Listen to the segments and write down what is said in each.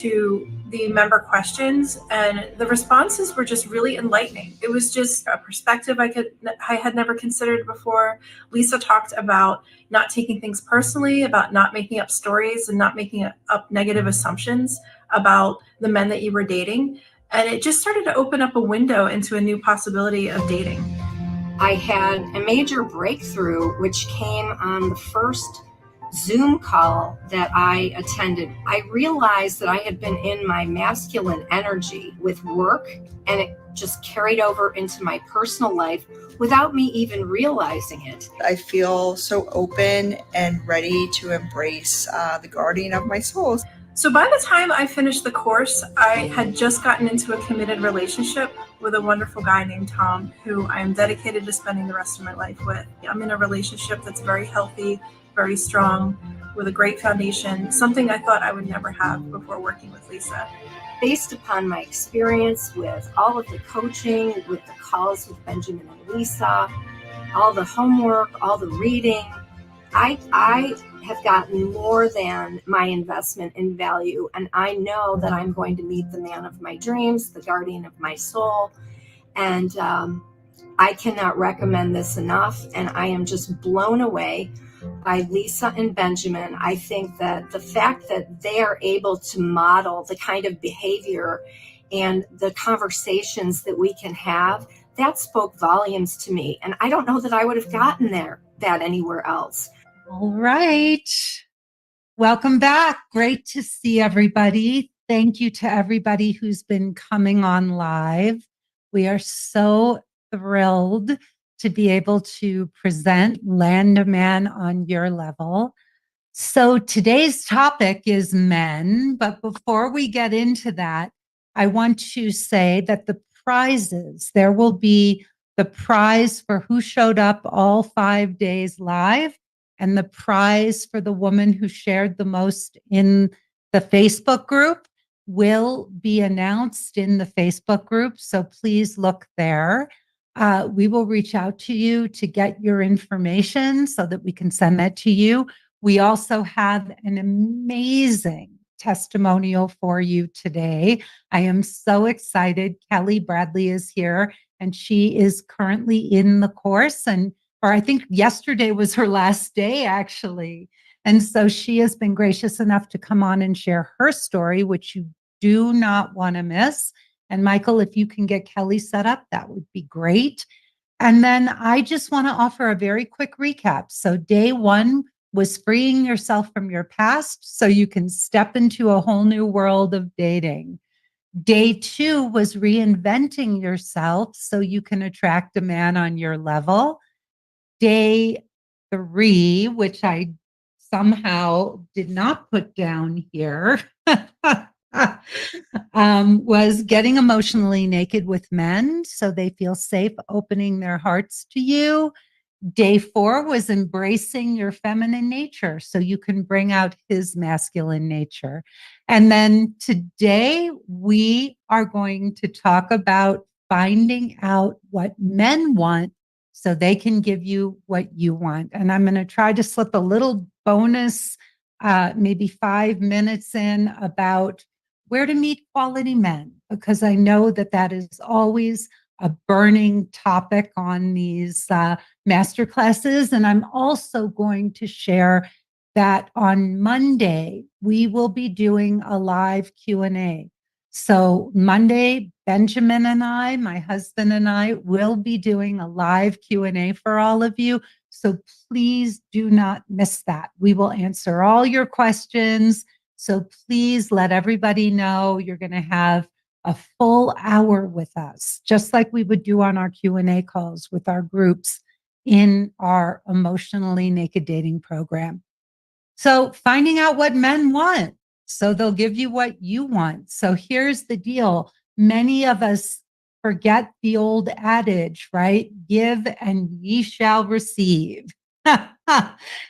to the member questions, and the responses were just really enlightening. It was just a perspective I had never considered before. Lisa talked about not taking things personally, about not making up stories and not making up negative assumptions about the men that you were dating. And it just started to open up a window into a new possibility of dating. I had a major breakthrough, which came on the first Zoom call that I attended. I realized that I had been in my masculine energy with work, and it just carried over into my personal life without me even realizing it. I feel so open and ready to embrace the guardian of my soul. So by the time I finished the course, I had just gotten into a committed relationship with a wonderful guy named Tom, who I am dedicated to spending the rest of my life with. I'm in a relationship that's very healthy, very strong, with a great foundation, something I thought I would never have before working with Lisa. Based upon my experience with all of the coaching, with the calls with Benjamin and Lisa, all the homework, all the reading, I have gotten more than my investment in value, and I know that I'm going to meet the man of my dreams, the guardian of my soul, and I cannot recommend this enough, and I am just blown away by Lisa and Benjamin. I think that the fact that they are able to model the kind of behavior and the conversations that we can have, that spoke volumes to me, and I don't know that I would have gotten that anywhere else. All right. Welcome back. Great to see everybody. Thank you to everybody who's been coming on live. We are so thrilled to be able to present Land a Man on Your Level. So today's topic is men, but before we get into that, I want to say that the prizes, there will be the prize for who showed up all 5 days live, and the prize for the woman who shared the most in the Facebook group will be announced in the Facebook group. So please look there. We will reach out to you to get your information so that we can send that to you. We also have an amazing testimonial for you today. I am so excited. Kelly Bradley is here, and she is currently in the course, or I think yesterday was her last day, actually. And so she has been gracious enough to come on and share her story, which you do not want to miss. And Michael, if you can get Kelly set up, that would be great. And then I just want to offer a very quick recap. So day one was freeing yourself from your past so you can step into a whole new world of dating. Day two was reinventing yourself so you can attract a man on your level. Day three, which I somehow did not put down here, was getting emotionally naked with men so they feel safe opening their hearts to you. Day four was embracing your feminine nature so you can bring out his masculine nature. And then today we are going to talk about finding out what men want so they can give you what you want. And I'm going to try to slip a little bonus, maybe 5 minutes in, about where to meet quality men, because I know that that is always a burning topic on these masterclasses. And I'm also going to share that on Monday, we will be doing a live Q&A. So Monday, Benjamin and I, my husband and I, will be doing a live Q&A for all of you. So please do not miss that. We will answer all your questions. So please let everybody know you're going to have a full hour with us, just like we would do on our Q&A calls with our groups in our Emotionally Naked Dating program. So finding out what men want, so they'll give you what you want. So here's the deal. Many of us forget the old adage, right? Give and ye shall receive.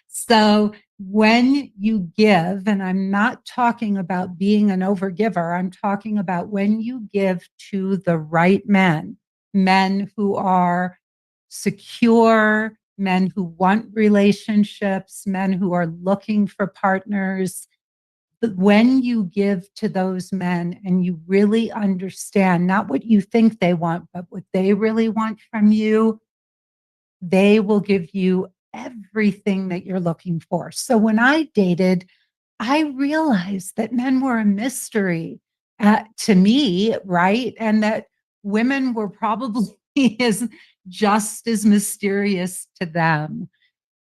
So when you give, and I'm not talking about being an overgiver, I'm talking about when you give to the right men, men who are secure, men who want relationships, men who are looking for partners, But when you give to those men and you really understand not what you think they want, but what they really want from you, they will give you everything that you're looking for. So when I dated, I realized that men were a mystery to me, right? And that women were probably as just as mysterious to them.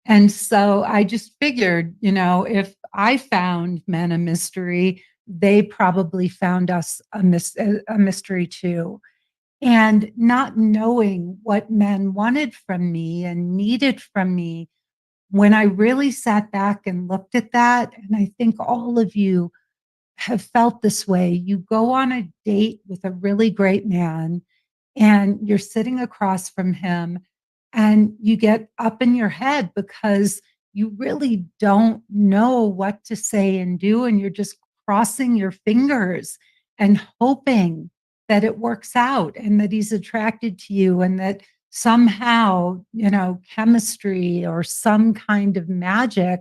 And so I just figured, if I found men a mystery, they probably found us a mystery too. And not knowing what men wanted from me and needed from me, when I really sat back and looked at that, and I think all of you have felt this way, you go on a date with a really great man and you're sitting across from him and you get up in your head because you really don't know what to say and do. And you're just crossing your fingers and hoping that it works out and that he's attracted to you and that somehow, chemistry or some kind of magic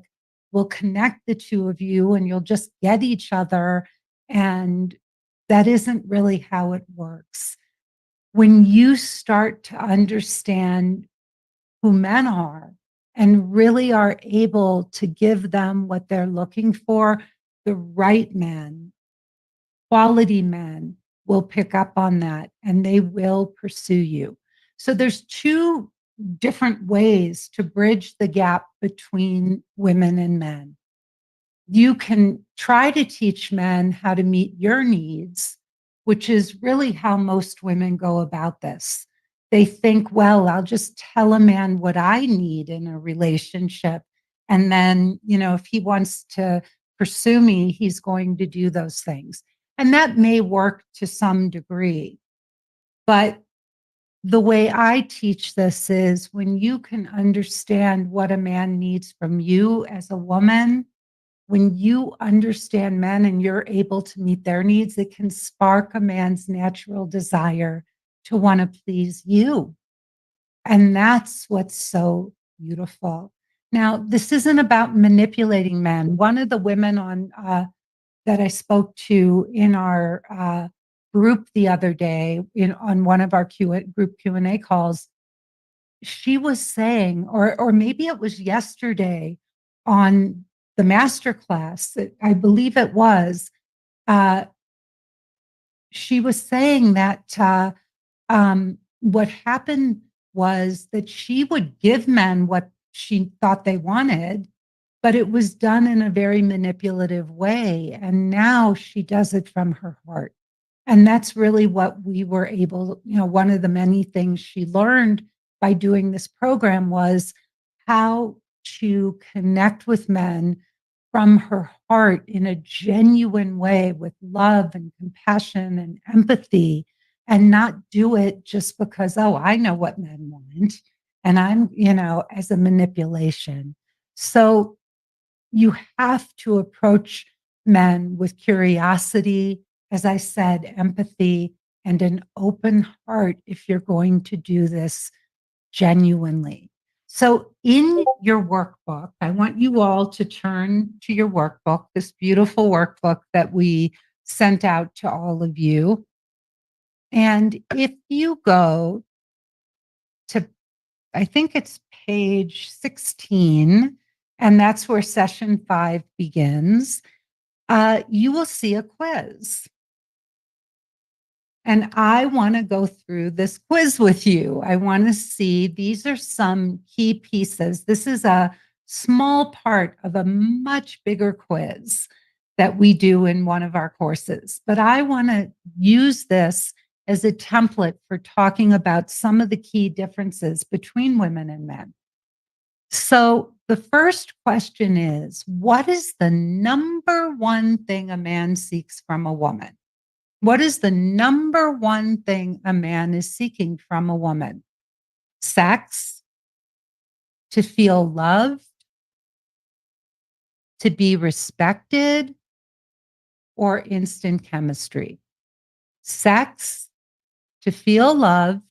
will connect the two of you and you'll just get each other. And that isn't really how it works. When you start to understand who men are and really are able to give them what they're looking for, the right men, quality men will pick up on that and they will pursue you. So there's two different ways to bridge the gap between women and men. You can try to teach men how to meet your needs, which is really how most women go about this. They think, well, I'll just tell a man what I need in a relationship. And then, if he wants to pursue me, he's going to do those things. And that may work to some degree. But the way I teach this is when you can understand what a man needs from you as a woman, when you understand men and you're able to meet their needs, it can spark a man's natural desire to want to please you. And that's what's so beautiful. Now, this isn't about manipulating men. One of the women that I spoke to in our group the other day on one of our group Q&A calls, she was saying, or maybe it was yesterday on the master class, I believe it was, she was saying that what happened was that she would give men what she thought they wanted, but it was done in a very manipulative way. And now she does it from her heart. And that's really what we were able, one of the many things she learned by doing this program was how to connect with men from her heart in a genuine way with love and compassion and empathy, and not do it just because, oh, I know what men want. And I'm, as a manipulation. So you have to approach men with curiosity, as I said, empathy, and an open heart if you're going to do this genuinely. So, in your workbook, I want you all to turn to your workbook, this beautiful workbook that we sent out to all of you. And if you go to, I think it's page 16, and that's where session 5 begins, you will see a quiz. And I want to go through this quiz with you. I want to see, these are some key pieces. This is a small part of a much bigger quiz that we do in one of our courses. But I want to use this as a template for talking about some of the key differences between women and men. So the first question is, what is the number one thing a man seeks from a woman? What is the number one thing a man is seeking from a woman? Sex, to feel loved, to be respected, or instant chemistry? Sex, to feel loved,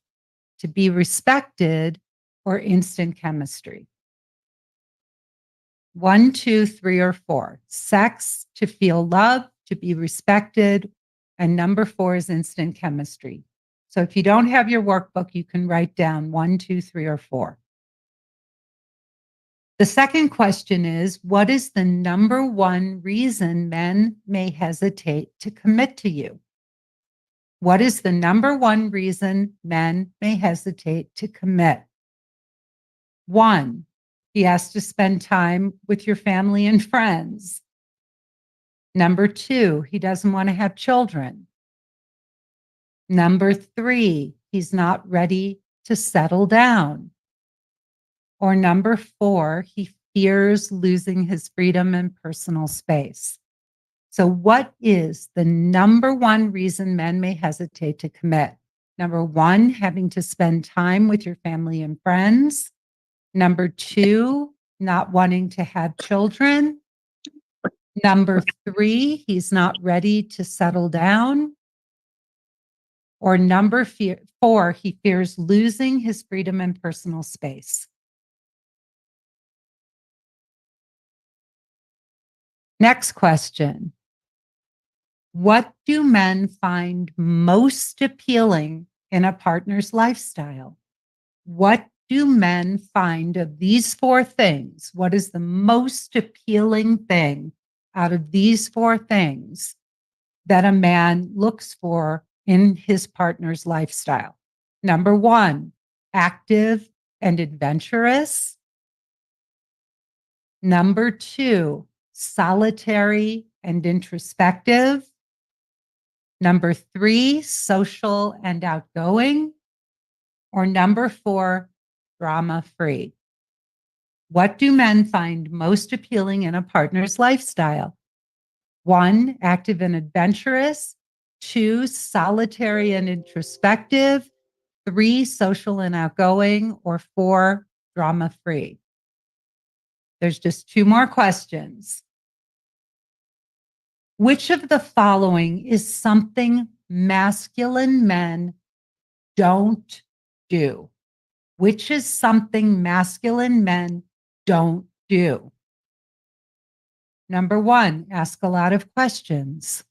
to be respected, or instant chemistry? 1, 2, 3, or 4. Sex, to feel love, to be respected. And number 4 is instant chemistry. So if you don't have your workbook, you can write down 1, 2, 3, or 4. The second question is, what is the number one reason men may hesitate to commit to you? What is the number one reason men may hesitate to commit? 1, he has to spend time with your family and friends. Number 2, he doesn't want to have children. Number 3, he's not ready to settle down. Or number 4, he fears losing his freedom and personal space. So what is the number one reason men may hesitate to commit? Number 1, having to spend time with your family and friends. Number 2, not wanting to have children. Number 3, he's not ready to settle down. Or number 4, he fears losing his freedom and personal space. Next question. What do men find most appealing in a partner's lifestyle? What do men find of these 4 things? What is the most appealing thing out of these 4 things that a man looks for in his partner's lifestyle? Number 1, active and adventurous. Number 2, solitary and introspective. Number 3, social and outgoing. Or number 4, drama-free. What do men find most appealing in a partner's lifestyle? 1, active and adventurous. 2, solitary and introspective. 3, social and outgoing. Or 4, drama-free. There's just 2 more questions. Which of the following is something masculine men don't do? Which is something masculine men don't do? Number 1, ask a lot of questions.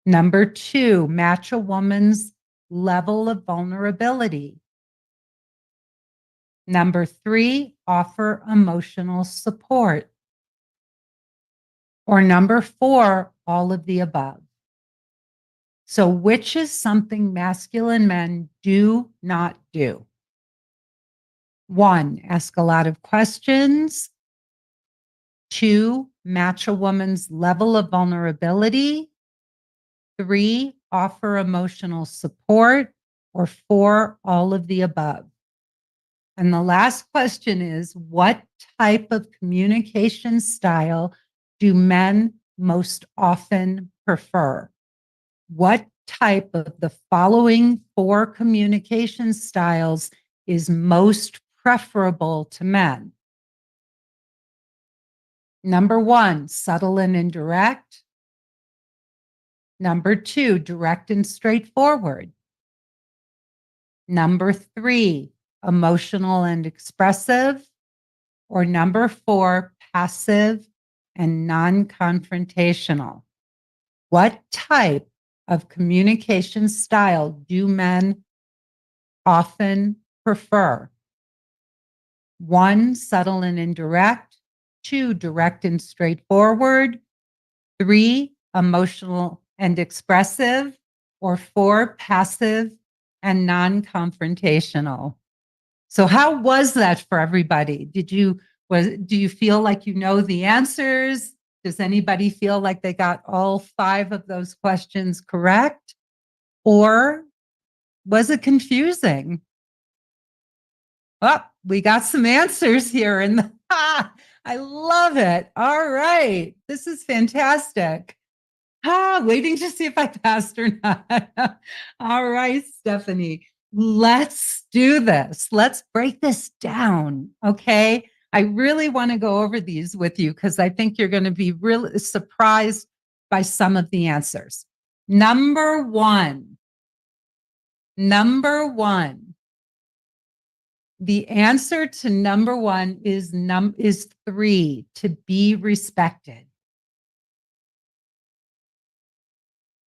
Number 2, match a woman's level of vulnerability. Number 3, offer emotional support. Or number 4, all of the above. So which is something masculine men do not do? 1, ask a lot of questions. 2, match a woman's level of vulnerability. 3, offer emotional support. Or 4, all of the above. And the last question is, what type of communication style do men most often prefer? What type of the following 4 communication styles is most preferable to men? Number 1, subtle and indirect. Number 2, direct and straightforward. Number 3, emotional and expressive. Or number 4, passive and non-confrontational. What type of communication style do men often prefer? 1, subtle and indirect. 2, direct and straightforward. 3, emotional and expressive. Or 4, passive and non-confrontational. So how was that for everybody? Do you feel like you know the answers? Does anybody feel like they got all 5 of those questions correct? Or was it confusing? Oh, we got some answers here I love it. All right. This is fantastic. Waiting to see if I passed or not. All right, Stephanie. Let's do this. Let's break this down. Okay. I really want to go over these with you because I think you're going to be really surprised by some of the answers. Number one, The answer to number one is 3, to be respected.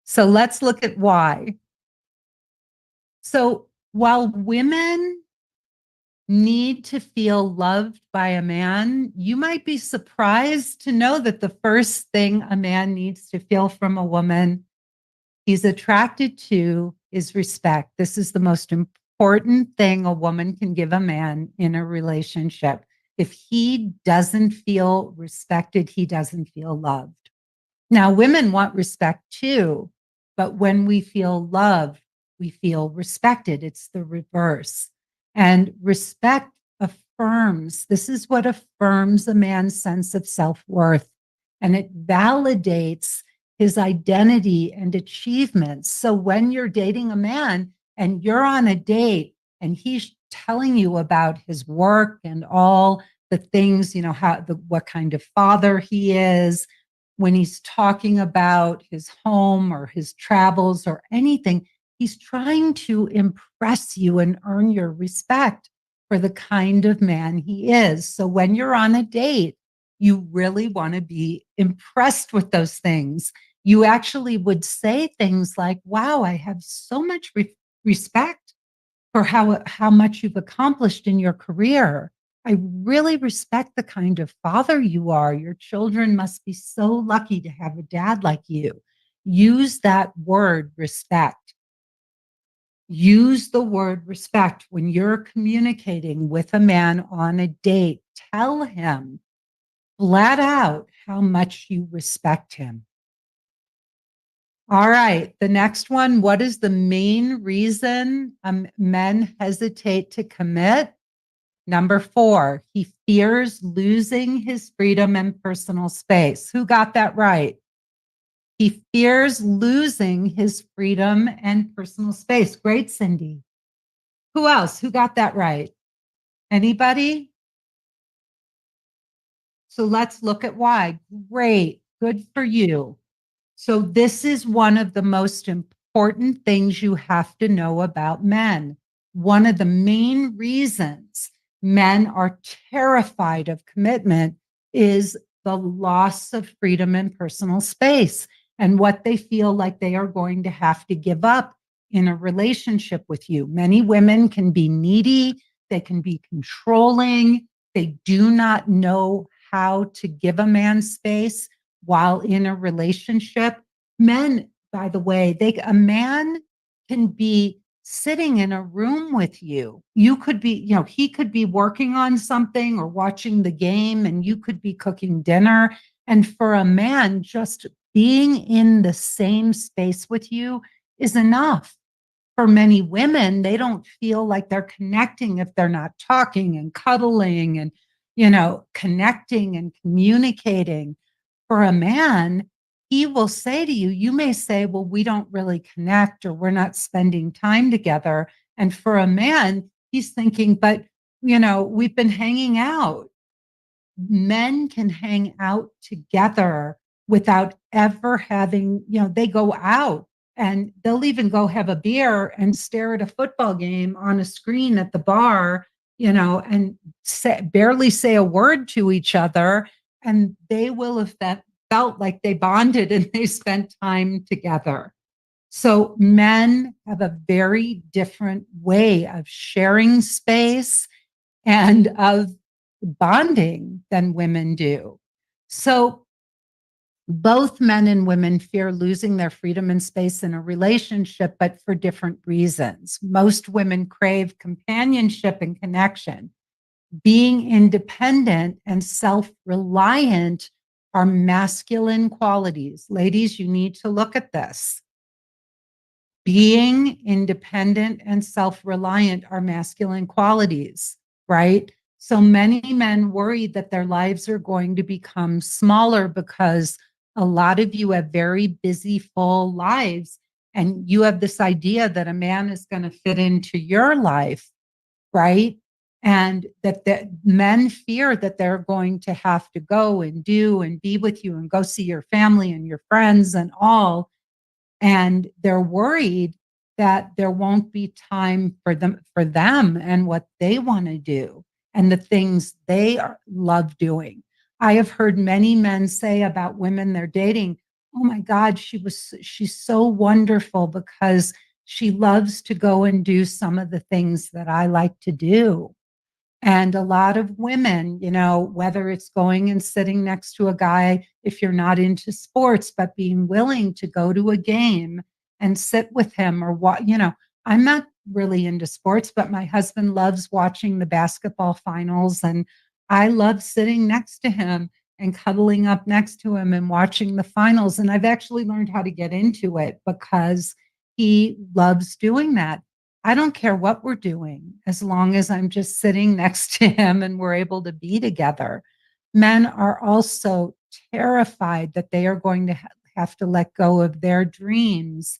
So let's look at why. So while women need to feel loved by a man, you might be surprised to know that the first thing a man needs to feel from a woman he's attracted to is respect. This is the most important thing a woman can give a man in a relationship. If he doesn't feel respected, he doesn't feel loved. Now, women want respect too, but when we feel loved, we feel respected. It's the reverse. And respect affirms, this is what affirms a man's sense of self-worth, and it validates his identity and achievements. So when you're dating a man and you're on a date and he's telling you about his work and all the things, you know, what kind of father he is, when he's talking about his home or his travels or anything, he's trying to impress you and earn your respect for the kind of man he is. So when you're on a date, you really want to be impressed with those things. You actually would say things like, wow, I have so much respect for how much you've accomplished in your career. I really respect the kind of father you are. Your children must be so lucky to have a dad like you. Use that word, respect. Use the word respect when you're communicating with a man on a date. Tell him flat out how much you respect him. All right, the next one. What is the main reason men hesitate to commit? Number 4, he fears losing his freedom and personal space. Who got that right? He fears losing his freedom and personal space. Great, Cindy. Who else? Who got that right? Anybody? So let's look at why. Great, good for you. So this is one of the most important things you have to know about men. One of the main reasons men are terrified of commitment is the loss of freedom and personal space and what they feel like they are going to have to give up in a relationship with you. Many women can be needy, they can be controlling, they do not know how to give a man space while in a relationship. Men, by the way, a man can be sitting in a room with you. You could be, you know, he could be working on something or watching the game, and you could be cooking dinner. And for a man, just being in the same space with you is enough. For many women, they don't feel like they're connecting if they're not talking and cuddling and, you know, connecting and communicating. For a man, he will say to you, you may say, well, we don't really connect or we're not spending time together. And for a man, he's thinking, but, you know, we've been hanging out. Men can hang out together without ever having, you know, they go out and they'll even go have a beer and stare at a football game on a screen at the bar, you know, and barely say a word to each other. And they will have felt like they bonded and they spent time together. So men have a very different way of sharing space and of bonding than women do. So both men and women fear losing their freedom and space in a relationship, but for different reasons. Most women crave companionship and connection. Being independent and self-reliant are masculine qualities. Ladies, you need to look at this. Being independent and self-reliant are masculine qualities, right? So many men worry that their lives are going to become smaller because a lot of you have very busy, full lives, and you have this idea that a man is going to fit into your life, right? And that the men fear that they're going to have to go and do and be with you and go see your family and your friends and all. And they're worried that there won't be time for them and what they want to do and the things love doing. I have heard many men say about women they're dating, oh my God, she's so wonderful because she loves to go and do some of the things that I like to do. And a lot of women, whether it's going and sitting next to a guy, if you're not into sports, but being willing to go to a game and sit with him or what, I'm not really into sports, but my husband loves watching the basketball finals. And I love sitting next to him and cuddling up next to him and watching the finals. And I've actually learned how to get into it because he loves doing that. I don't care what we're doing as long as I'm just sitting next to him and we're able to be together. Men are also terrified that they are going to have to let go of their dreams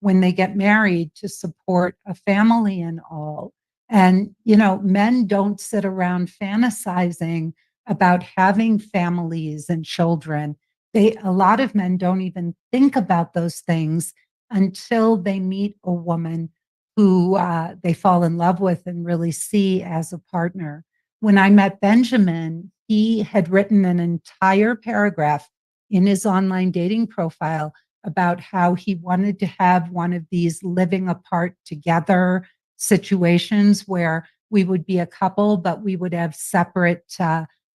when they get married to support a family and all. And, men don't sit around fantasizing about having families and children. A lot of men don't even think about those things until they meet a woman who they fall in love with and really see as a partner. When I met Benjamin, he had written an entire paragraph in his online dating profile about how he wanted to have one of these living apart together situations where we would be a couple, but we would have separate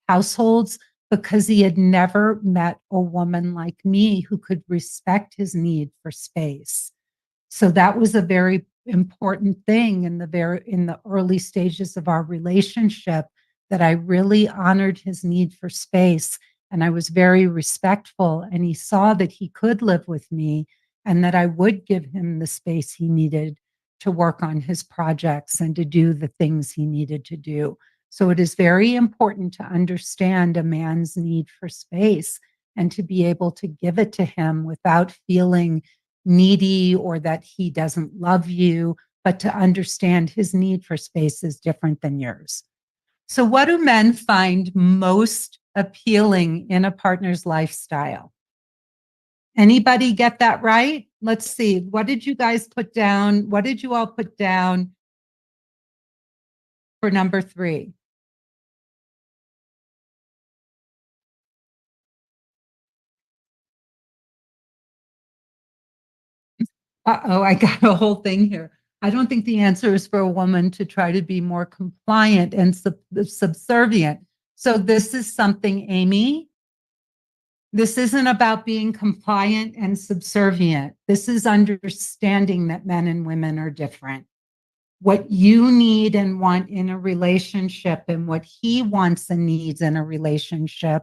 households because he had never met a woman like me who could respect his need for space. So that was a very important thing in the early stages of our relationship, that I really honored his need for space and I was very respectful, and he saw that he could live with me and that I would give him the space he needed to work on his projects and to do the things he needed to do. So it is very important to understand a man's need for space and to be able to give it to him without feeling needy or that he doesn't love you, but to understand his need for space is different than yours. So what do men find most appealing in a partner's lifestyle? Anybody get that right? Let's see. What did you guys put down? What did you all put down for number 3? Uh-oh, I got a whole thing here. I don't think the answer is for a woman to try to be more compliant and subservient. So this is something, Amy, this isn't about being compliant and subservient. This is understanding that men and women are different. What you need and want in a relationship and what he wants and needs in a relationship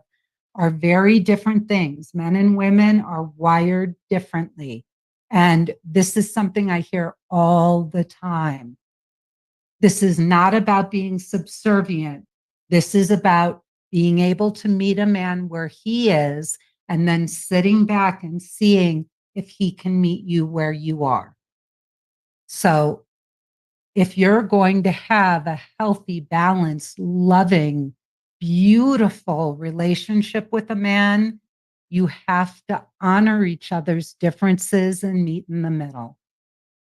are very different things. Men and women are wired differently. And this is something I hear all the time. This is not about being subservient. This is about being able to meet a man where he is and then sitting back and seeing if he can meet you where you are. So if you're going to have a healthy, balanced, loving, beautiful relationship with a man, you have to honor each other's differences and meet in the middle.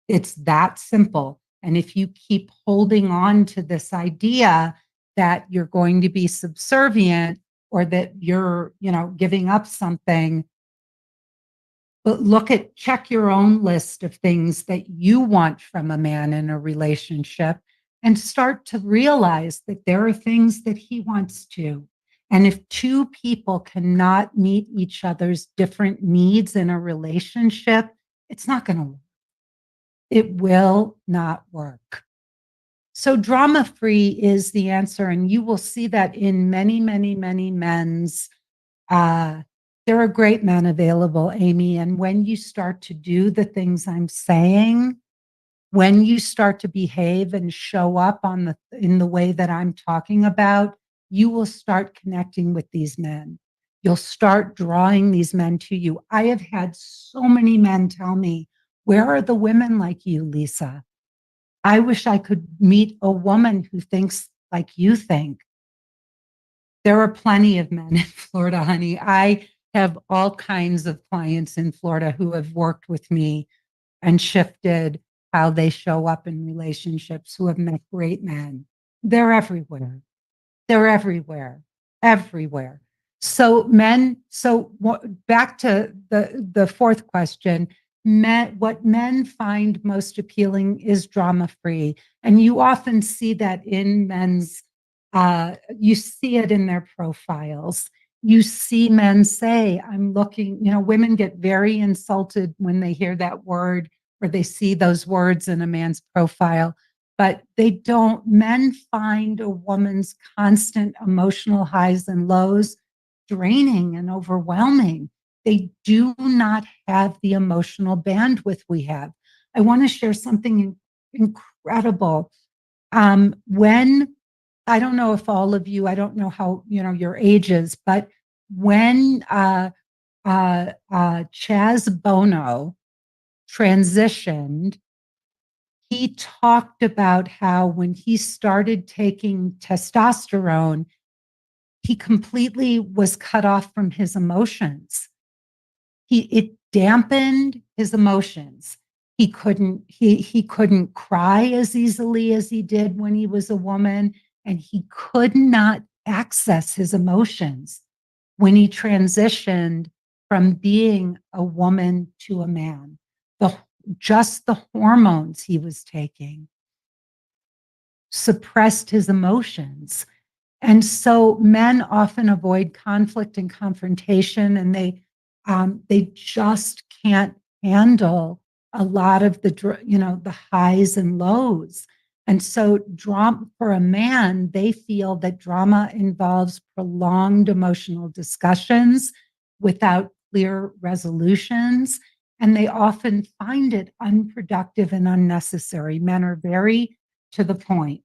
It's that simple. And if you keep holding on to this idea that you're going to be subservient or that you're, giving up something, but check your own list of things that you want from a man in a relationship and start to realize that there are things that he wants too. And if two people cannot meet each other's different needs in a relationship, it's not going to work. It will not work. So drama-free is the answer. And you will see that in many, many, many men's, there are great men available, Amy. And when you start to do the things I'm saying, when you start to behave and show up in the way that I'm talking about, you will start connecting with these men. You'll start drawing these men to you. I have had so many men tell me, where are the women like you, Lisa? I wish I could meet a woman who thinks like you think. There are plenty of men in Florida, honey. I have all kinds of clients in Florida who have worked with me and shifted how they show up in relationships who have met great men. They're everywhere. They're everywhere, everywhere. So back to the fourth question, what men find most appealing is drama-free. And you often see that in men's, you see it in their profiles. You see men say, I'm looking, women get very insulted when they hear that word or they see those words in a man's profile, but men find a woman's constant emotional highs and lows draining and overwhelming. They do not have the emotional bandwidth we have. I want to share something incredible. When I don't know if all of you, I don't know how, your ages, but when Chaz Bono transitioned, he talked about how when he started taking testosterone, he completely was cut off from his emotions. It dampened his emotions. He couldn't cry as easily as he did when he was a woman, and he could not access his emotions when he transitioned from being a woman to a man. Just the hormones he was taking suppressed his emotions. And so men often avoid conflict and confrontation, and they just can't handle a lot of the highs and lows. And so drama for a man, they feel that drama involves prolonged emotional discussions without clear resolutions. And they often find it unproductive and unnecessary. Men are very to the point.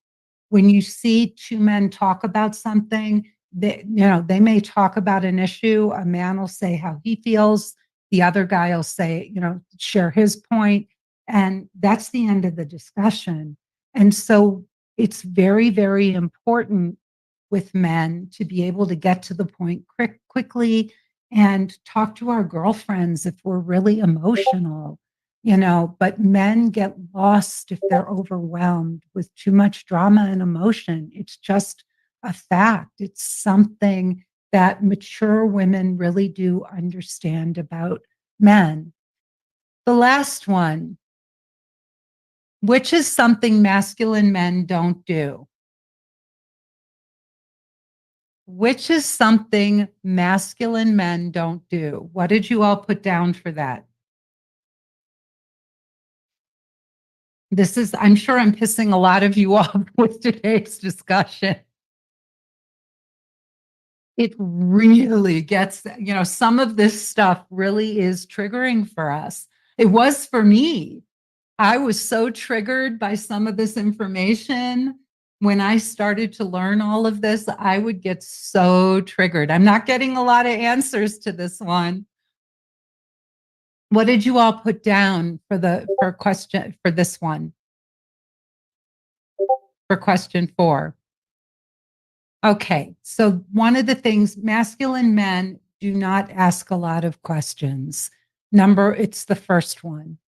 When you see two men talk about something, they may talk about an issue. A man will say how he feels. The other guy will say, share his point. And that's the end of the discussion. And so it's very, very important with men to be able to get to the point quickly and talk to our girlfriends if we're really emotional, but men get lost if they're overwhelmed with too much drama and emotion. It's just a fact. It's something that mature women really do understand about men. The last one, which is something masculine men don't do. Which is something masculine men don't do. What did you all put down for that? I'm sure I'm pissing a lot of you off with today's discussion. It really gets, some of this stuff really is triggering for us. It was for me. I was so triggered by some of this information. When I started to learn all of this, I would get so triggered. I'm not getting a lot of answers to this one. What did you all put down for this one? For question 4. Okay, so one of the things, masculine men do not ask a lot of questions. It's the first one.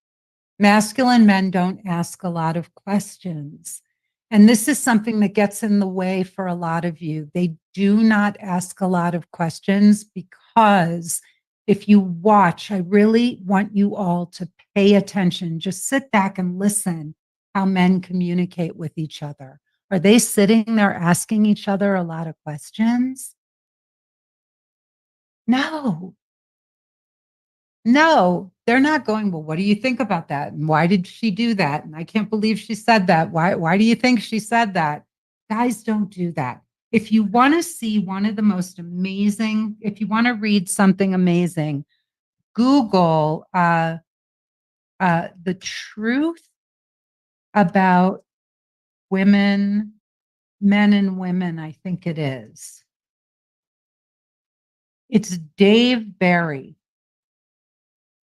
Masculine men don't ask a lot of questions. And this is something that gets in the way for a lot of you. They do not ask a lot of questions because if you watch, I really want you all to pay attention. Just sit back and listen how men communicate with each other. Are they sitting there asking each other a lot of questions? No. No, they're not going, well, what do you think about that? And why did she do that? And I can't believe she said that. Why do you think she said that? Guys don't do that. If you want to see one of the most amazing, if you want to read something amazing, Google the truth about women, men and women, I think it is. It's Dave Barry.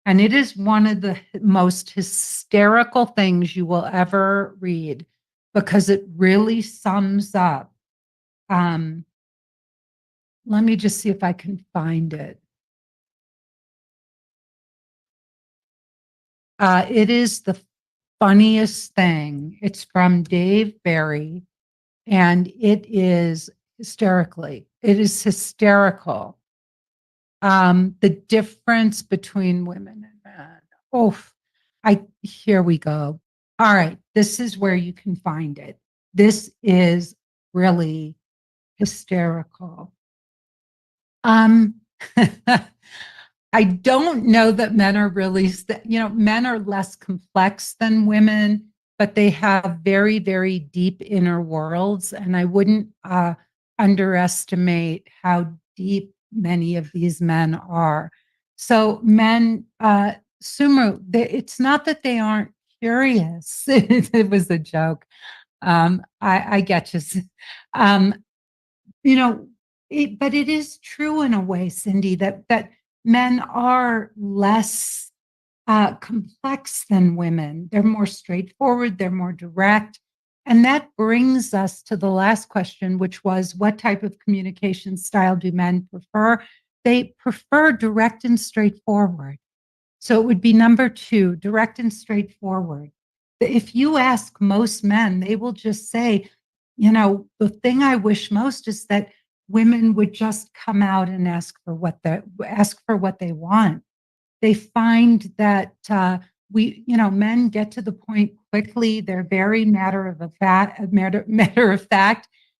And it is one of the most hysterical things you will ever read because it really sums up. Let me just see if I can find it. It is funniest thing. It's from Dave Barry, and it is it is hysterical. The difference between women and men. Oh, here we go. All right, this is where you can find it. This is really hysterical. I don't know that men are really, men are less complex than women, but they have very, very deep inner worlds. And I wouldn't underestimate how deep many of these men are. So, men, Sumu, it's not that they aren't curious. It was a joke. I get you. Um, but it is true in a way, Cindy, that men are less complex than women. They're more straightforward, they're more direct. And that brings us to the last question, which was, what type of communication style do men prefer? They prefer direct and straightforward. So it would be number 2, direct and straightforward. If you ask most men, they will just say, the thing I wish most is that women would just come out and ask for what they want. They find that men get to the point quickly. They're very matter of fact,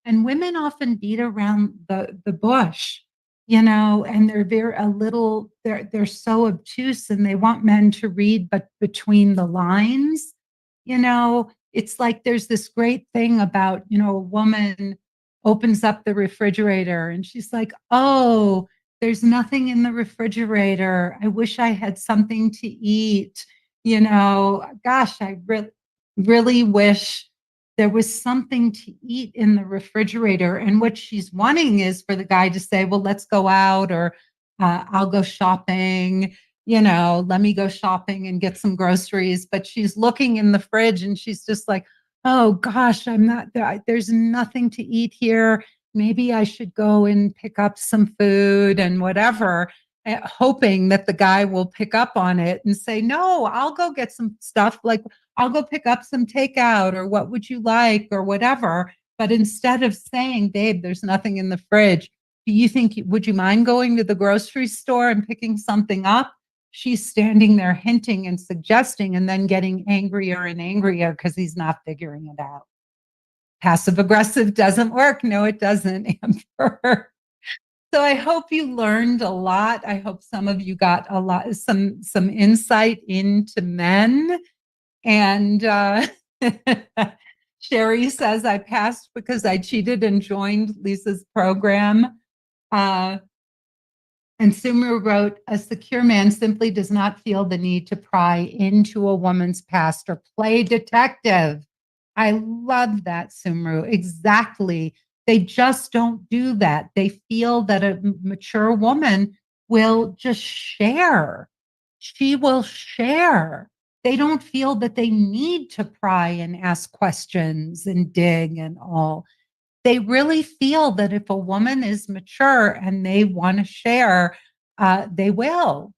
and women often beat around the bush, and they're so obtuse, and they want men to read, but between the lines, it's like there's this great thing about, a woman opens up the refrigerator and she's like, oh, there's nothing in the refrigerator. I wish I had something to eat. Gosh, I really wish there was something to eat in the refrigerator. And what she's wanting is for the guy to say, well, let's go out, or I'll go shopping. Let me go shopping and get some groceries. But she's looking in the fridge and she's just like, oh gosh, there's nothing to eat here. Maybe I should go and pick up some food and whatever, hoping that the guy will pick up on it and say, no, I'll go get some stuff. Like, I'll go pick up some takeout, or what would you like, or whatever. But instead of saying, babe, there's nothing in the fridge, would you mind going to the grocery store and picking something up? She's standing there hinting and suggesting, and then getting angrier and angrier because he's not figuring it out. Passive aggressive doesn't work. No, it doesn't, Amber. So I hope you learned a lot. I hope some of you got some insight into men. And Sherry says, I passed because I cheated and joined Lisa's program. And Sumer wrote, a secure man simply does not feel the need to pry into a woman's past or play detective. I love that, Sumru. Exactly. They just don't do that. They feel that a mature woman will just share. She will share. They don't feel that they need to pry and ask questions and dig and all. They really feel that if a woman is mature and they want to share, they will.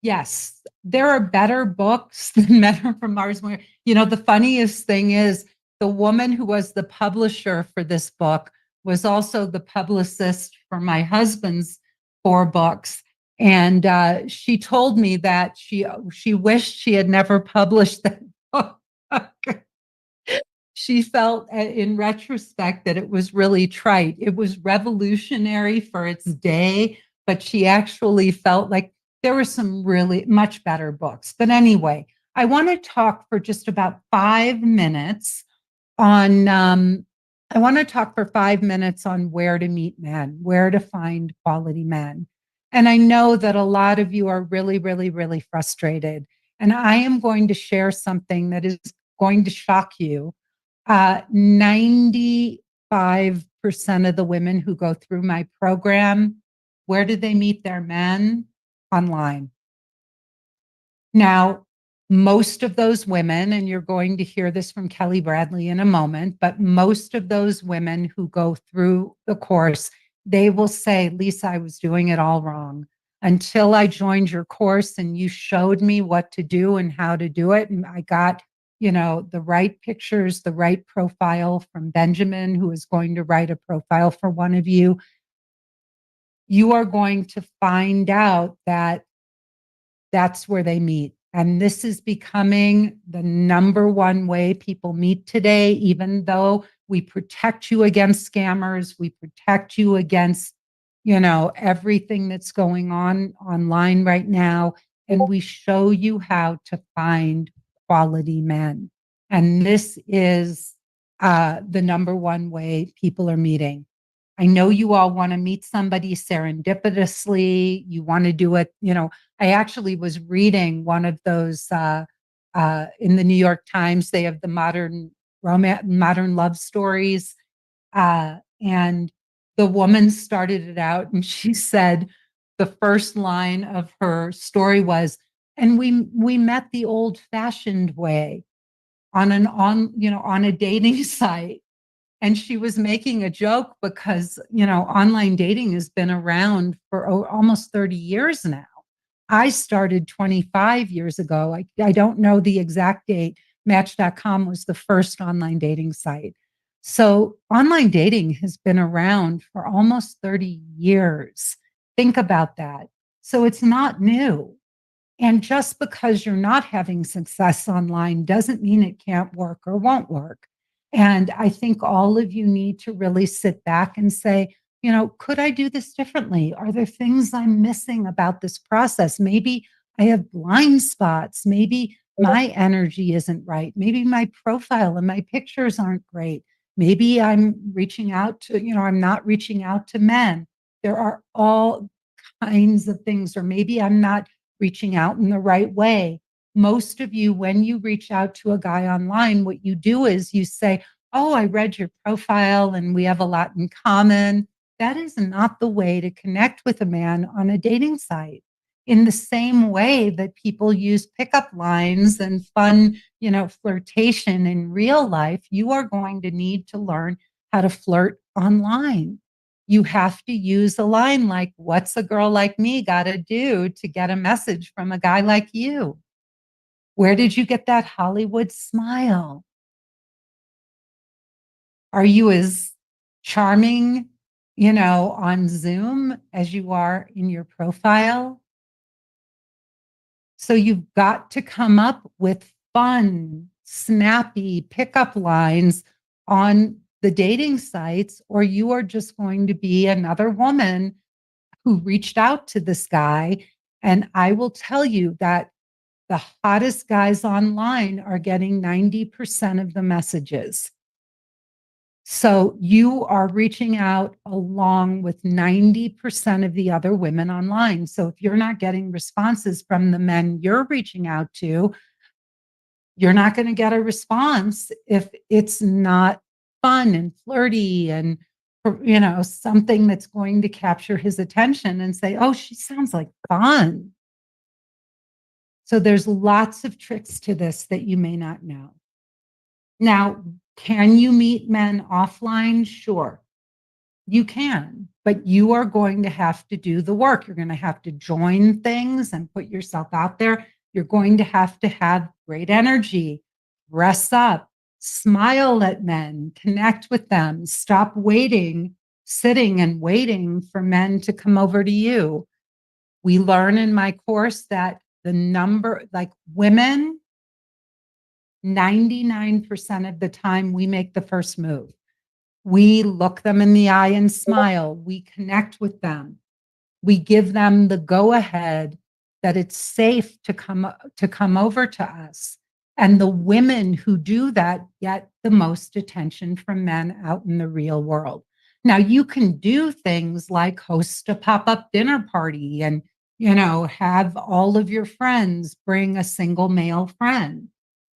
Yes, there are better books than Men Are from Mars. The funniest thing is the woman who was the publisher for this book was also the publicist for my husband's 4 books. And she told me that she wished she had never published that book. She felt in retrospect that it was really trite. It was revolutionary for its day, but she actually felt like there were some really much better books. But anyway, I want to talk for just about 5 minutes on where to meet men, where to find quality men. And I know that a lot of you are really, really, really frustrated. And I am going to share something that is going to shock you. 95% of the women who go through my program, where do they meet their men? Online. Now, most of those women, and you're going to hear this from Kelly Bradley in a moment, but most of those women who go through the course, they will say, Lisa, I was doing it all wrong. until I joined your course and you showed me what to do and how to do it. And I got, the right pictures, the right profile from Benjamin, who is going to write a profile for one of you. You are going to find out that that's where they meet. And this is becoming the number one way people meet today, even though we protect you against scammers, we protect you against, everything that's going on online right now. And we show you how to find quality men. And this is the number one way people are meeting. I know you all want to meet somebody serendipitously. You want to do it, I actually was reading one of those in the New York Times. They have the modern love stories, and the woman started it out, and she said the first line of her story was, "And we met the old-fashioned way on a dating site." And she was making a joke because, online dating has been around for almost 30 years now. I started 25 years ago. I don't know the exact date. Match.com was the first online dating site. So online dating has been around for almost 30 years. Think about that. So it's not new. And just because you're not having success online doesn't mean it can't work or won't work. And I think all of you need to really sit back and say, could I do this differently? Are there things I'm missing about this process? Maybe I have blind spots. Maybe my energy isn't right. Maybe my profile and my pictures aren't great. Maybe I'm reaching out to, I'm not reaching out to men. There are all kinds of things, or maybe I'm not reaching out in the right way. Most of you, when you reach out to a guy online, what you do is you say, "Oh, I read your profile and we have a lot in common." That is not the way to connect with a man on a dating site. In the same way that people use pickup lines and fun, flirtation in real life, you are going to need to learn how to flirt online. You have to use a line like, "What's a girl like me got to do to get a message from a guy like you? Where did you get that Hollywood smile? Are you as charming, on Zoom as you are in your profile?" So you've got to come up with fun, snappy pickup lines on the dating sites, or you are just going to be another woman who reached out to this guy. And I will tell you that the hottest guys online are getting 90% of the messages. So you are reaching out along with 90% of the other women online. So if you're not getting responses from the men you're reaching out to, you're not going to get a response if it's not fun and flirty and, something that's going to capture his attention and say, "Oh, she sounds like fun." So there's lots of tricks to this that you may not know. Now, can you meet men offline? Sure, you can, but you are going to have to do the work. You're going to have to join things and put yourself out there. You're going to have great energy, dress up, smile at men, connect with them, stop sitting and waiting for men to come over to you. We learn in my course that the number, like women, 99% of the time we make the first move. We look them in the eye and smile. We connect with them. We give them the go ahead that it's safe to come over to us. And the women who do that get the most attention from men out in the real world. Now, you can do things like host a pop-up dinner party and, have all of your friends bring a single male friend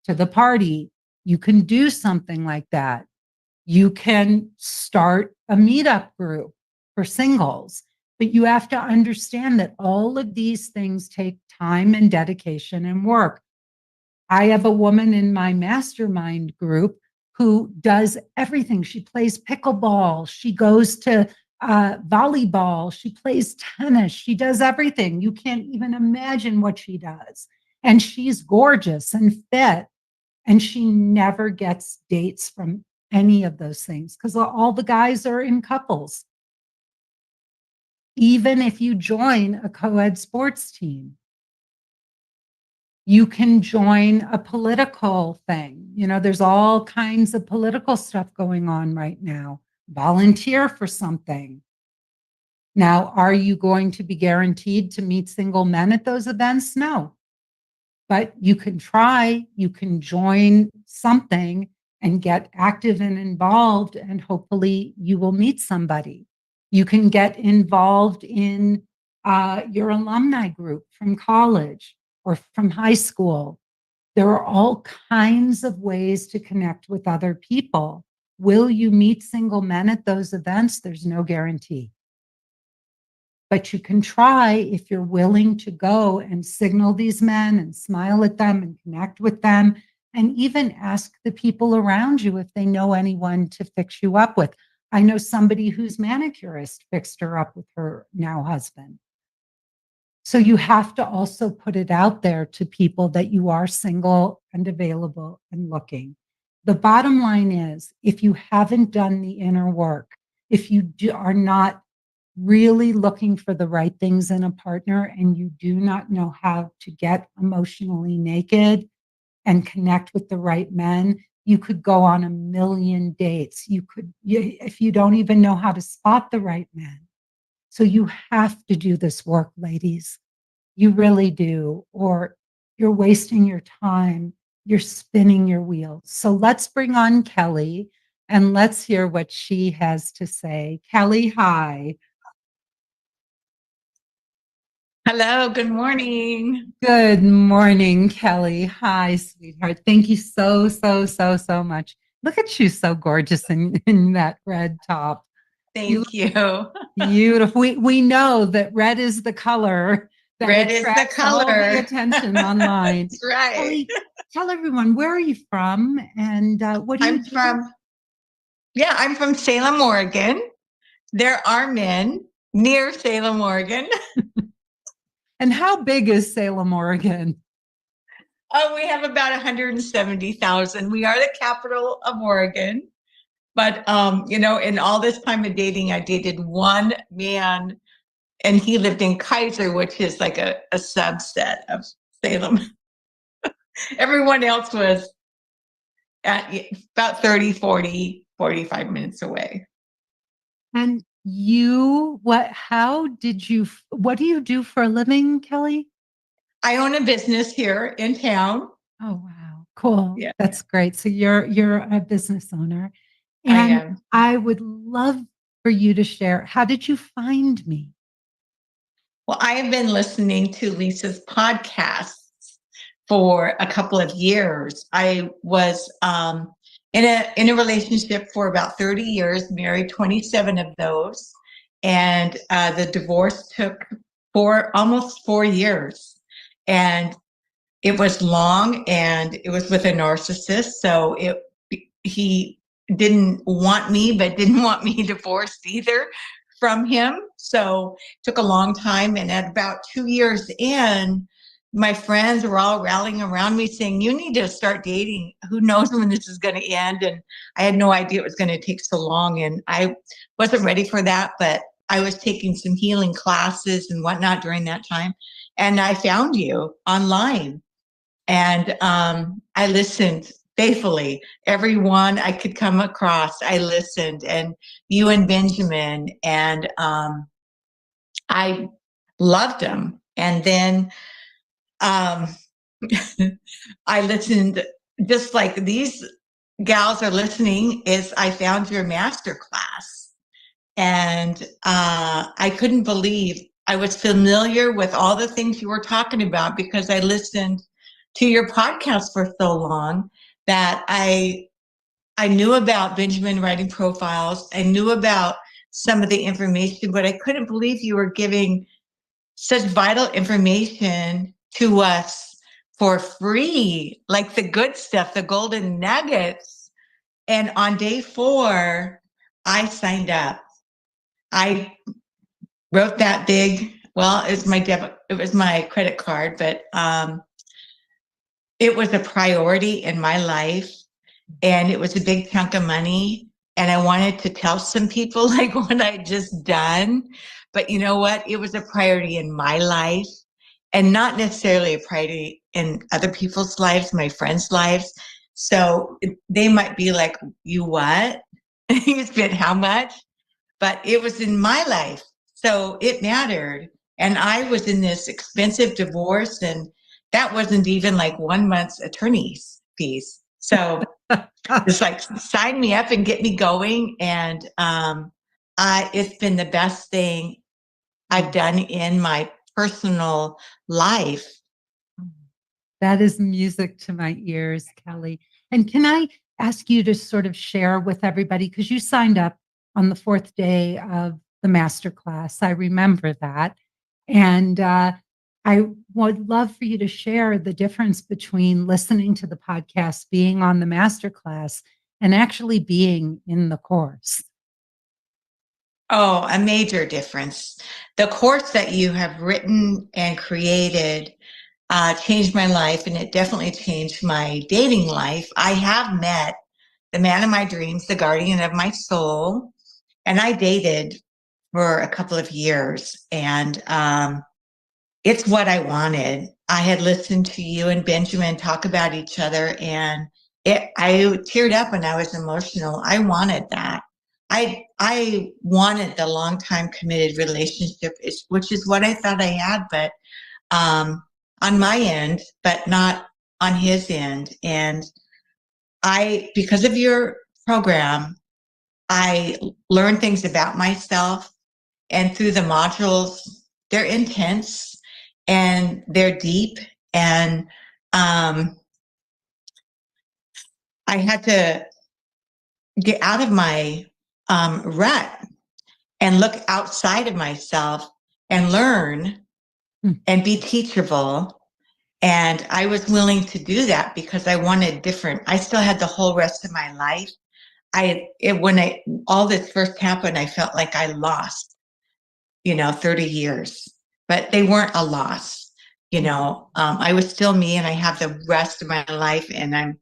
to the party. You can do something like that. You can start a meetup group for singles, but you have to understand that all of these things take time and dedication and work. I have a woman in my mastermind group who does everything. She plays pickleball. She goes to volleyball. She plays tennis. She does everything. You can't even imagine what she does. And she's gorgeous and fit. And she never gets dates from any of those things because all the guys are in couples. Even if you join a co-ed sports team, you can join a political thing. You know, there's all kinds of political stuff going on right now. Volunteer for something. Now, are you going to be guaranteed to meet single men at those events? No. But you can try, you can join something and get active and involved, and hopefully you will meet somebody. You can get involved in your alumni group from college or from high school. There are all kinds of ways to connect with other people. Will you meet single men at those events? There's no guarantee. But you can try if you're willing to go and signal these men and smile at them and connect with them, and even ask the people around you if they know anyone to fix you up with. I know somebody whose manicurist fixed her up with her now husband. So you have to also put it out there to people that you are single and available and looking. The bottom line is, if you haven't done the inner work, if you are not really looking for the right things in a partner and you do not know how to get emotionally naked and connect with the right men, you could go on a million dates. If you don't even know how to spot the right men. So you have to do this work, ladies. You really do, or you're wasting your time. You're spinning your wheels. So let's bring on Kelly and let's hear what she has to say. Kelly, hi. Hello, good morning. Good morning, Kelly. Hi, sweetheart. Thank you so much. Look at you, so gorgeous in that red top. Thank you. Beautiful. We know that red is the color that Red is the attracts all color. the attention online. That's right. Kelly, tell everyone, where are you from and what do you do? I'm from Salem, Oregon. There are men near Salem, Oregon. And how big is Salem, Oregon? Oh, we have about 170,000. We are the capital of Oregon. But, in all this time of dating, I dated one man and he lived in Kaiser, which is like a subset of Salem. Everyone else was at about 30, 40, 45 minutes away. And what do you do for a living, Kelly? I own a business here in town. Oh, wow. Cool. Yeah. That's great. So you're a business owner. I And am. I would love for you to share, how did you find me? Well, I have been listening to Lisa's podcasts for a couple of years. I was in a relationship for about 30 years, married 27 of those, and the divorce took almost 4 years, and it was long, and it was with a narcissist. So he didn't want me, but didn't want me divorced either from him. So it took a long time, and at about 2 years in, my friends were all rallying around me saying, you need to start dating. Who knows when this is going to end? And I had no idea it was going to take so long. And I wasn't ready for that, but I was taking some healing classes and whatnot during that time. And I found you online. And I listened faithfully. Everyone I could come across, I listened. And you and Benjamin. And I loved them. And then I listened, just like these gals are listening, is I found your master class. And I couldn't believe I was familiar with all the things you were talking about because I listened to your podcast for so long that I knew about Benjamin writing profiles. I knew about some of the information, but I couldn't believe you were giving such vital information to us for free, like the good stuff, the golden nuggets. And on day 4, I signed up. I wrote that big. Well, it was my credit card, but it was a priority in my life, and it was a big chunk of money. And I wanted to tell some people like what I'd just done. But you know what? It was a priority in my life and not necessarily a priority in other people's lives, my friends' lives. So they might be like, you what? You spent how much? But it was in my life. So it mattered. And I was in this expensive divorce, and that wasn't even like 1 month's attorney's fees. So it's like sign me up and get me going. And it's been the best thing I've done in my personal life. That is music to my ears, Kelly. And can I ask you to sort of share with everybody, because you signed up on the 4th day of the masterclass. I remember that. And I would love for you to share the difference between listening to the podcast, being on the masterclass, and actually being in the course. Oh, a major difference. The course that you have written and created changed my life, and it definitely changed my dating life. I have met the man of my dreams, the guardian of my soul, and I dated for a couple of years, and it's what I wanted. I had listened to you and Benjamin talk about each other, and I teared up and I was emotional. I wanted that. I wanted the long time committed relationship, which is what I thought I had, but on my end, but not on his end. And because of your program, I learned things about myself, and through the modules, they're intense and they're deep. And I had to get out of my rut and look outside of myself and learn and be teachable. And I was willing to do that because I wanted different. I still had the whole rest of my life. When all this first happened, I felt like I lost, 30 years, but they weren't a loss. I was still me, and I have the rest of my life, and I'm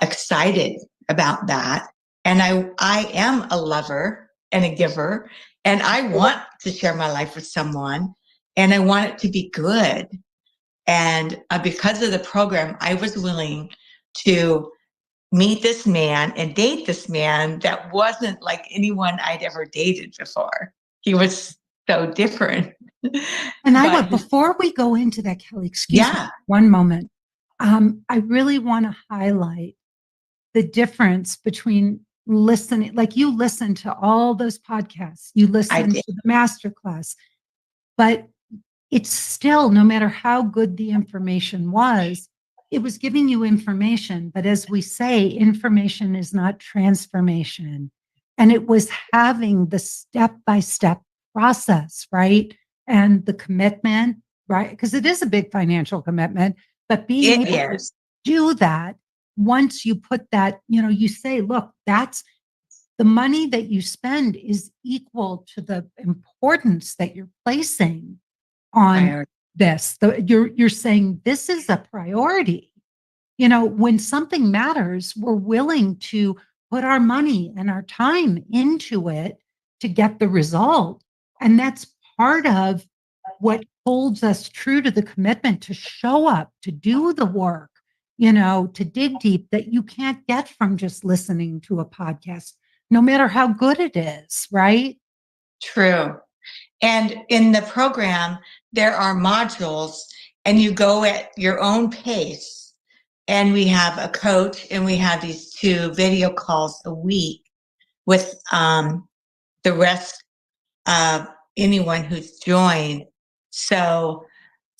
excited about that. And I am a lover and a giver, and I want to share my life with someone, and I want it to be good. And because of the program, I was willing to meet this man and date this man that wasn't like anyone I'd ever dated before. He was so different. And before we go into that, Kelly, excuse me, one moment. I really want to highlight the difference between listening, like you listen to all those podcasts, you listen to the masterclass, but it's still, no matter how good the information was, it was giving you information. But as we say, information is not transformation. And it was having the step-by-step process, right? And the commitment, right? Because it is a big financial commitment, but being able to do that, once you put that, you say, look, that's the money that you spend is equal to the importance that you're placing on this. You're saying this is a priority. When something matters, we're willing to put our money and our time into it to get the result. And that's part of what holds us true to the commitment to show up, to do the work, to dig deep, that you can't get from just listening to a podcast, no matter how good it is, right? True. And in the program, there are modules, and you go at your own pace. And we have a coach, and we have these 2 video calls a week with the rest of anyone who's joined. So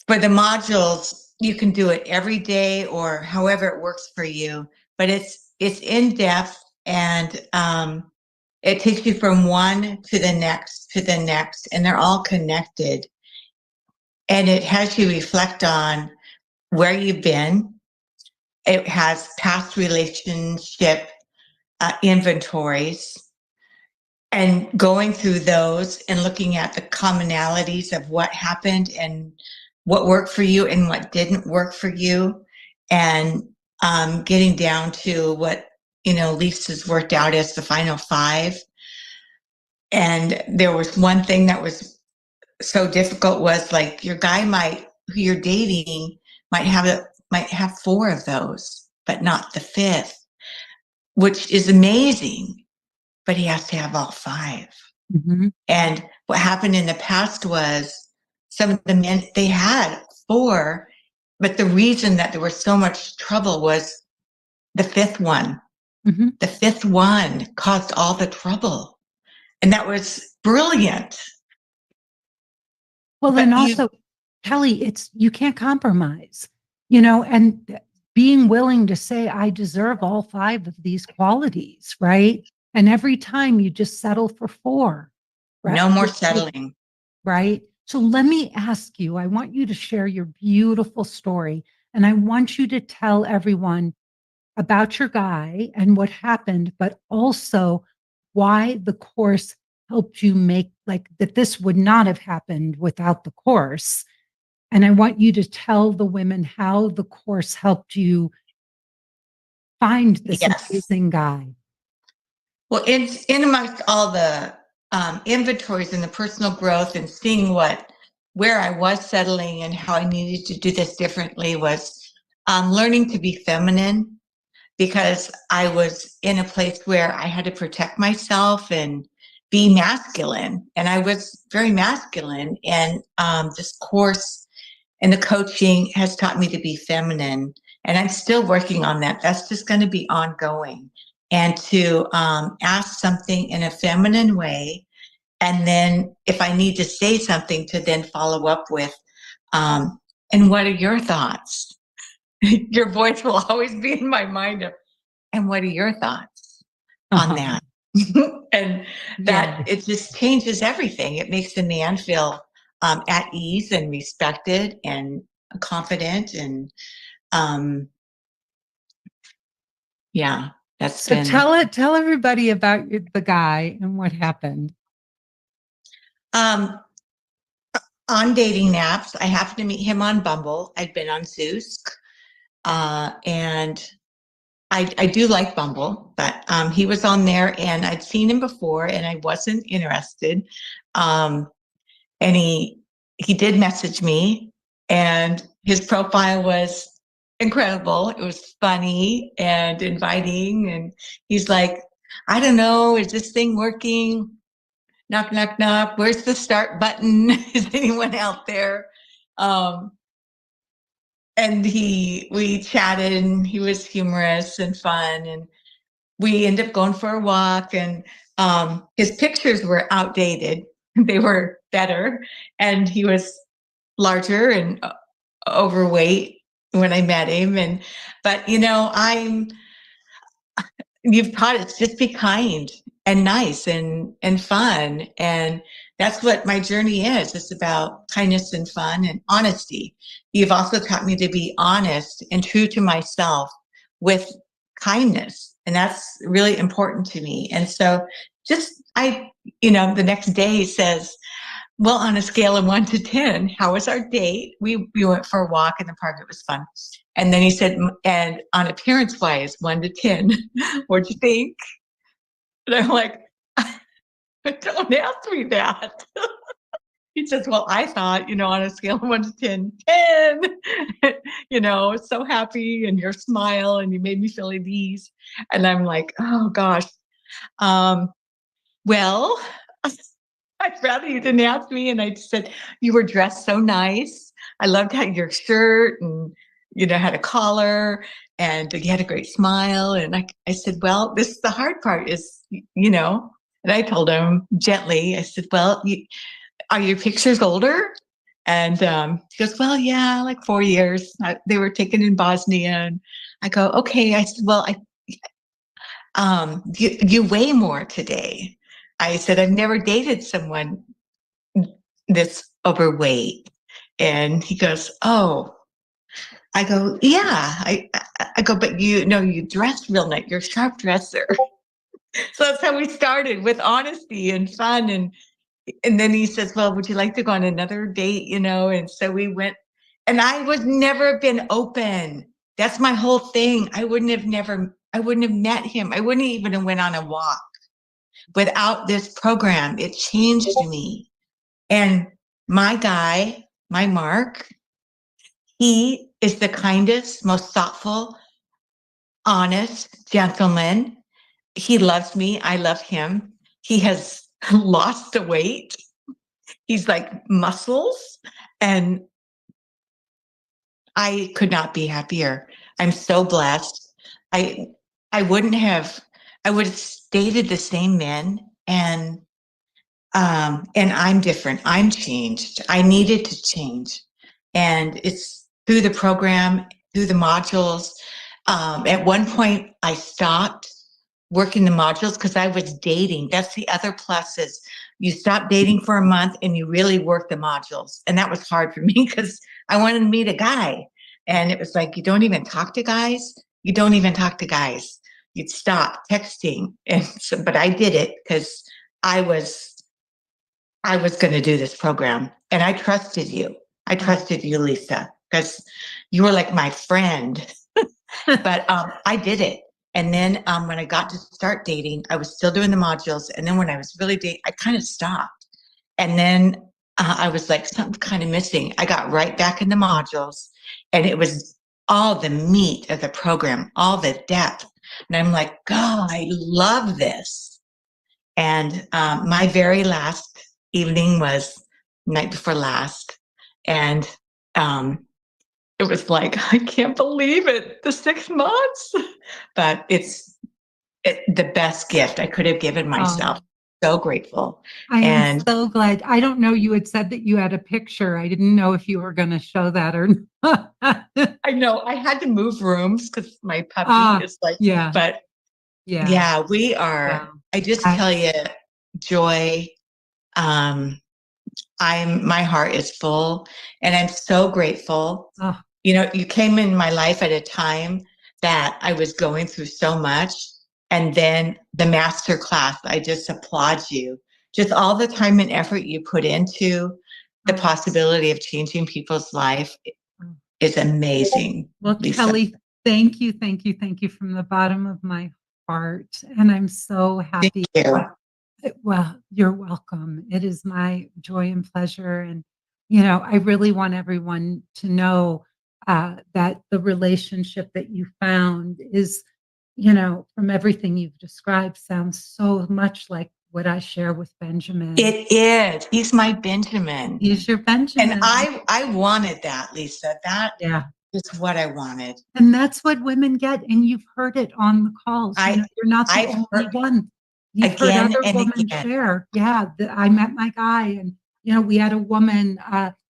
for the modules, you can do it every day or however it works for you, but it's in depth, and it takes you from one to the next, and they're all connected. And it has you reflect on where you've been. It has past relationship inventories. and going through those and looking at the commonalities of what happened and what worked for you and what didn't work for you, and getting down to what, Lisa's worked out as the final 5. And there was one thing that was so difficult, was like, your guy who you're dating might have 4 of those, but not the 5th, which is amazing, but he has to have all 5. Mm-hmm. And what happened in the past was some of the men, they had 4, but the reason that there was so much trouble was the 5th one. Mm-hmm. The 5th one caused all the trouble. And that was brilliant. Well, But and also, Kelly, you can't compromise, and being willing to say, I deserve all 5 of these qualities, right? And every time you just settle for 4, right? No more settling. Right? So let me ask you, I want you to share your beautiful story, and I want you to tell everyone about your guy and what happened, but also why the course helped you make, like, that this would not have happened without the course. And I want you to tell the women how the course helped you find this Yes. amazing guy. Well, it's in amongst all the inventories and the personal growth and seeing where I was settling and how I needed to do this differently, was learning to be feminine, because I was in a place where I had to protect myself and be masculine. And I was very masculine. And this course and the coaching has taught me to be feminine. And I'm still working on that. That's just going to be ongoing. And to ask something in a feminine way. And then if I need to say something, to then follow up with, and what are your thoughts? Your voice will always be in my mind of, and what are your thoughts on that? And that it just changes everything. It makes the man feel at ease and respected and confident. And yeah, that's So been. tell everybody about the guy and what happened. On dating apps, I happened to meet him on Bumble. I'd been on Zoosk, and I do like Bumble, but he was on there, and I'd seen him before, and I wasn't interested. And he did message me, and his profile was incredible. It was funny and inviting, and he's like, I don't know, is this thing working? Knock, knock, knock. Where's the start button? Is anyone out there? And we chatted, and he was humorous and fun, and we ended up going for a walk, and his pictures were outdated. They were better, and he was larger and overweight when I met him. But you've taught us, just be kind and nice and fun. And that's what my journey is. It's about kindness and fun and honesty. You've also taught me to be honest and true to myself with kindness. And that's really important to me. And so the next day he says, well, on a scale of 1 to 10, how was our date? We went for a walk in the park. It was fun. And then he said, and on appearance wise, 1 to 10, what'd you think? And I'm like, don't ask me that. He says, well, I thought, on a scale of 1 to 10, 10, so happy, and your smile, and you made me feel at ease. And I'm like, oh gosh. Well, I'd rather you didn't ask me. And I said, you were dressed so nice. I loved how your shirt and, had a collar, and you had a great smile. And I said, well, this is the hard part is, and I told him gently, I said, well, are your pictures older? And he goes, well, yeah, like 4 years. They were taken in Bosnia. And I go, okay. I said, well, you weigh more today. I said, I've never dated someone this overweight. And he goes, oh. I go, yeah. I go, but you dress real nice. You're a sharp dresser. So that's how we started, with honesty and fun. And then he says, well, would you like to go on another date? And so we went, and I would never been open. That's my whole thing. I wouldn't have met him. I wouldn't even have went on a walk without this program. It changed me. And my guy, my Mark, he is the kindest, most thoughtful, honest gentleman. He loves me. I love him. He has lost the weight. He's like muscles. And I could not be happier. I'm so blessed. I would have dated the same men, and I'm different. I'm changed. I needed to change. And it's through the program, through the modules. At one point I stopped working the modules because I was dating. That's the other plus, is you stop dating for a month and you really work the modules. And that was hard for me because I wanted to meet a guy. And it was like, you don't even talk to guys. You don't even talk to guys. You'd stop texting. And so, but I did it because I was going to do this program, and I trusted you. I trusted you, Lisa, because you were like my friend. But I did it. And then when I got to start dating, I was still doing the modules. And then when I was really dating, I kind of stopped. And then I was like, something's kind of missing. I got right back in the modules, and it was all the meat of the program, all the depth. And I'm like, God, I love this. And my very last evening was night before last. And it was like, I can't believe it, the 6 months. But it's the best gift I could have given myself. So grateful. I am so glad. I don't know, you had said that you had a picture. I didn't know if you were going to show that or not. I know I had to move rooms because my puppy is like, yeah. But yeah, we are. Yeah. I just tell you, Joy, my heart is full, and I'm so grateful. Oh. You came in my life at a time that I was going through so much. And then the master class, I just applaud you. Just all the time and effort you put into the possibility of changing people's life is amazing. Well, Lisa. Kelly, thank you from the bottom of my heart. And I'm so happy. Thank you. Well, you're welcome. It is my joy and pleasure. And, I really want everyone to know that the relationship that you found is, from everything you've described, sounds so much like what I share with Benjamin. It is. He's my Benjamin. He's your Benjamin. And I wanted that, Lisa. That is what I wanted. And that's what women get. And you've heard it on the calls. You're not the only one. You've heard other women share. Yeah, I met my guy, and we had a woman,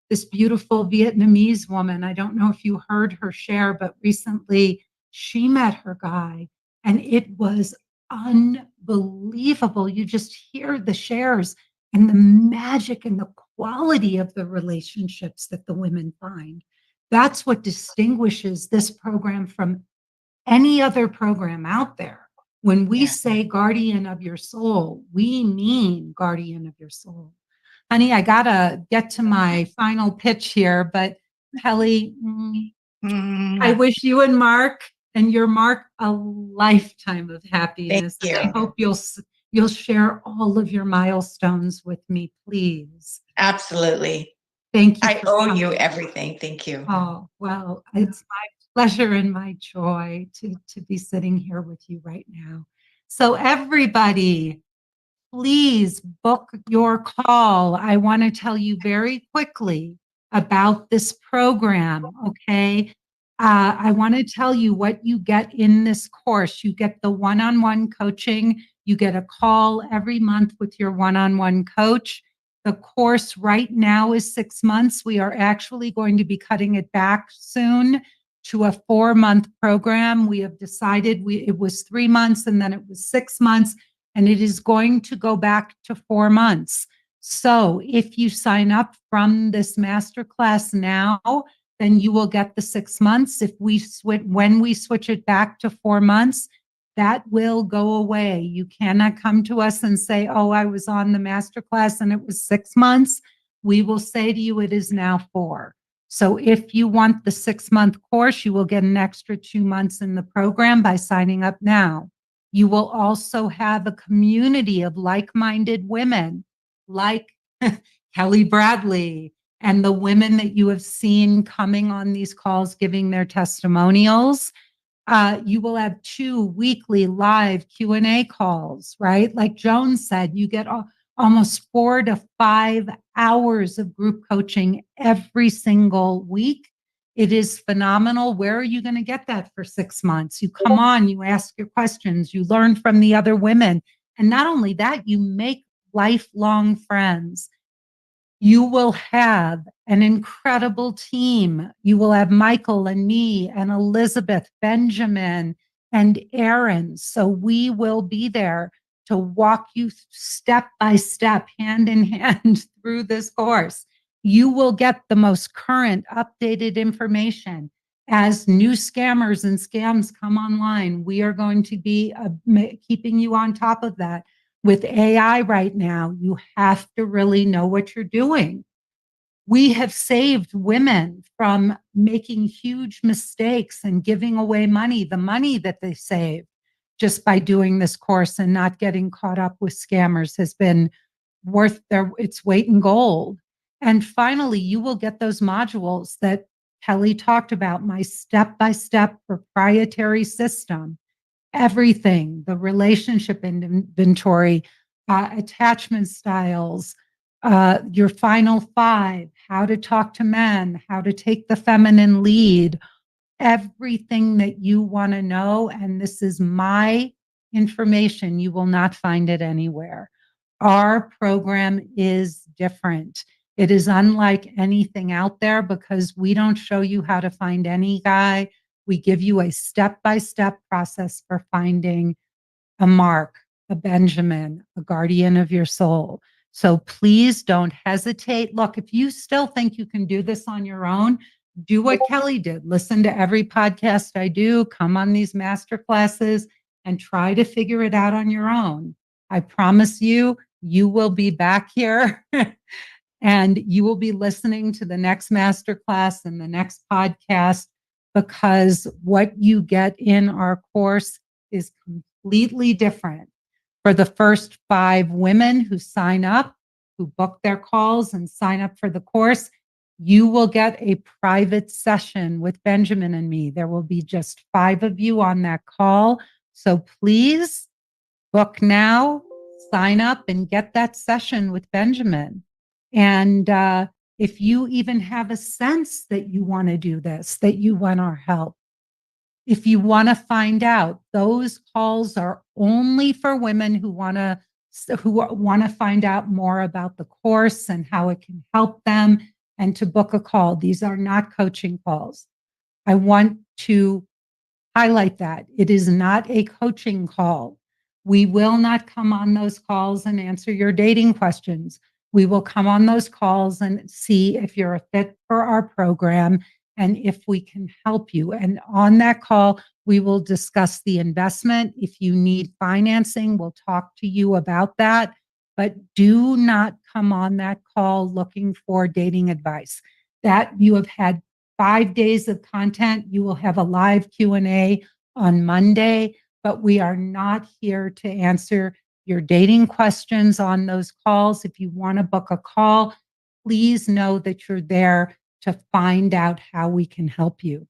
this beautiful Vietnamese woman. I don't know if you heard her share, but recently she met her guy, and it was unbelievable. You just hear the shares and the magic and the quality of the relationships that the women find. That's what distinguishes this program from any other program out there. When we say guardian of your soul, we mean guardian of your soul. Honey, I got to get to my final pitch here, but Kelly, I wish you and Mark and your Mark a lifetime of happiness. Thank you. I hope you'll share all of your milestones with me, please. Absolutely. Thank you. I owe you everything. Thank you. Oh, well, it's my pleasure and my joy to be sitting here with you right now. So everybody, please book your call. I want to tell you very quickly about this program, okay? I want to tell you what you get in this course. You get the one-on-one coaching. You get a call every month with your one-on-one coach. The course right now is 6 months. We are actually going to be cutting it back soon to a 4-month program. We have decided it was 3 months, and then it was 6 months, and it is going to go back to 4 months. So if you sign up from this masterclass now, then you will get the 6 months. When we switch it back to 4 months, That will go away. You cannot come to us and say, oh, I was on the masterclass and it was 6 months. We will say to you, it is now 4. So if you want the 6-month course, you will get an extra 2 months in the program by signing up now. You will also have a community of like-minded women like Kelly Bradley and the women that you have seen coming on these calls giving their testimonials. You will have 2 weekly live Q&A calls, right? Like Joan said, you get almost 4 to 5 hours of group coaching every single week. It is phenomenal. Where are you going to get that for 6 months? You come on, you ask your questions, you learn from the other women. And not only that, you make lifelong friends. You will have an incredible team. You will have Michael and me and Elizabeth, Benjamin, and Aaron. So we will be there to walk you step by step, hand in hand through this course. You will get the most current, updated information. As new scammers and scams come online, we are going to be keeping you on top of that. With AI right now, you have to really know what you're doing. We have saved women from making huge mistakes and giving away money, the money that they saved just by doing this course and not getting caught up with scammers has been worth its weight in gold. And finally, you will get those modules that Kelly talked about, my step-by-step proprietary system. Everything, the relationship inventory, attachment styles, your final 5, how to talk to men, how to take the feminine lead, everything that you want to know. And this is my information. You will not find it anywhere. Our program is different. It is unlike anything out there because we don't show you how to find any guy. We give you a step-by-step process for finding a Mark, a Benjamin, a guardian of your soul. So please don't hesitate. Look, if you still think you can do this on your own, do what Kelly did. Listen to every podcast I do, come on these master classes, and try to figure it out on your own. I promise you, you will be back here and you will be listening to the next master class and the next podcast, because what you get in our course is completely different. For the first 5 women who sign up, who book their calls and sign up for the course, you will get a private session with Benjamin and me. There will be just 5 of you on that call. So please book now, sign up, and get that session with Benjamin. And if you even have a sense that you want to do this, that you want our help, if you want to find out, those calls are only for women who want to find out more about the course and how it can help them, and to book a call. These are not coaching calls. I want to highlight that. It is not a coaching call. We will not come on those calls and answer your dating questions. We will come on those calls and see if you're a fit for our program and if we can help you. And on that call, we will discuss the investment. If you need financing, we'll talk to you about that. But do not come on that call looking for dating advice. That you have had 5 days of content. You will have a live Q&A on Monday, but we are not here to answer your dating questions on those calls. If you want to book a call, please know that you're there to find out how we can help you.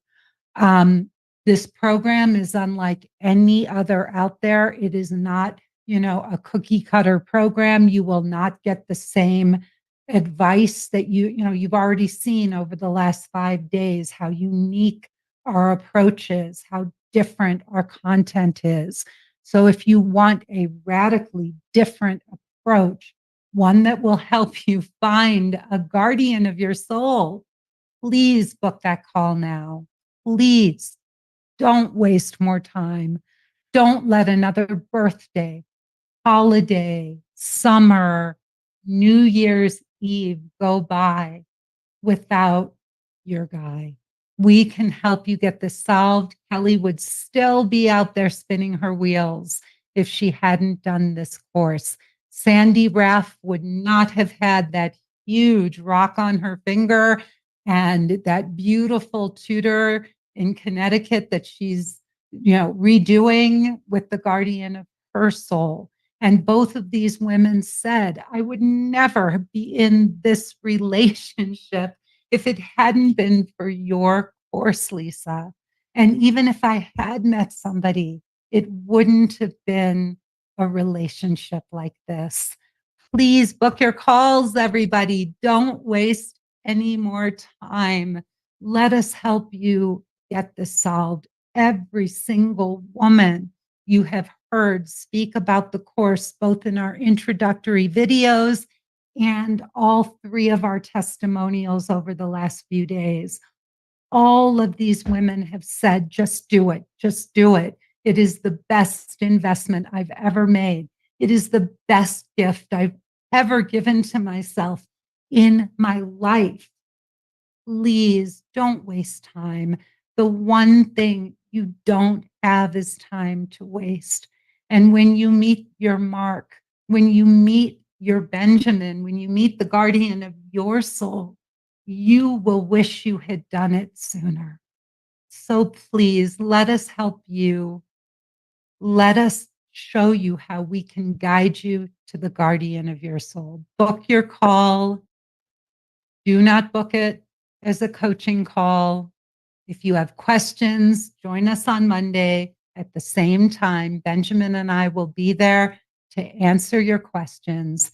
This program is unlike any other out there. It is not, a cookie cutter program. You will not get the same advice that you've already seen over the last 5 days, how unique our approach is, how different our content is. So if you want a radically different approach, one that will help you find a guardian of your soul, please book that call now. Please don't waste more time. Don't let another birthday, holiday, summer, New Year's Eve go by without your guy, We can help you get this solved. Kelly would still be out there spinning her wheels if she hadn't done this course. Sandy Raff would not have had that huge rock on her finger and that beautiful tutor in Connecticut that she's, redoing with the guardian of her soul. And both of these women said, I would never be in this relationship if it hadn't been for your course, Lisa. And even if I had met somebody, it wouldn't have been a relationship like this. Please book your calls, everybody. Don't waste any more time. Let us help you get this solved. Every single woman you have heard speak about the course, both in our introductory videos and all 3 of our testimonials over the last few days. All of these women have said, just do it, just do it. It is the best investment I've ever made. It is the best gift I've ever given to myself in my life. Please don't waste time. The one thing you don't have is time to waste. And when you meet your Mark, when you meet your Benjamin, when you meet the guardian of your soul, you will wish you had done it sooner. So please let us help you. Let us show you how we can guide you to the guardian of your soul. Book your call. Do not book it as a coaching call. If you have questions, join us on Monday at the same time. Benjamin and I will be there to answer your questions.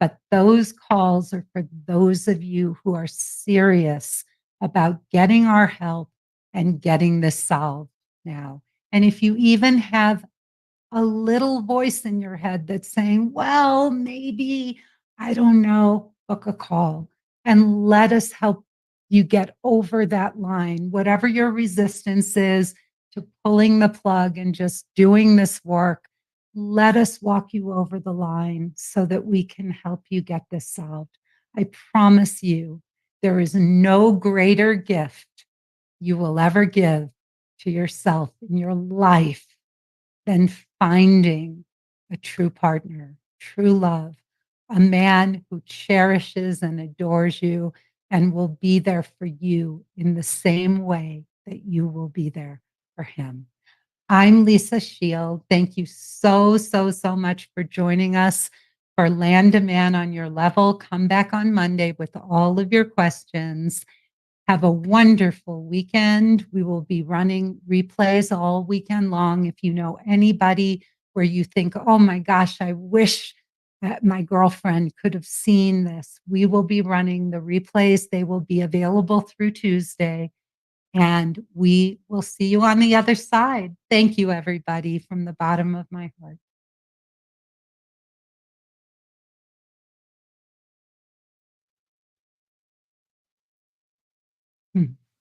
But those calls are for those of you who are serious about getting our help and getting this solved now. And if you even have a little voice in your head that's saying, well, maybe, I don't know, book a call and let us help you get over that line, whatever your resistance is to pulling the plug and just doing this work. Let us walk you over the line so that we can help you get this solved. I promise you, there is no greater gift you will ever give to yourself in your life than finding a true partner, true love, a man who cherishes and adores you and will be there for you in the same way that you will be there for him. I'm Lisa Shield. Thank you so, so, so much for joining us for Land a Man on Your Level. Come back on Monday with all of your questions. Have a wonderful weekend. We will be running replays all weekend long. If you know anybody where you think, oh my gosh, I wish that my girlfriend could have seen this, we will be running the replays. They will be available through Tuesday, and we will see you on the other side. Thank you, everybody, from the bottom of my heart.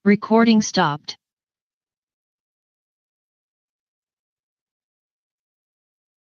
Recording stopped.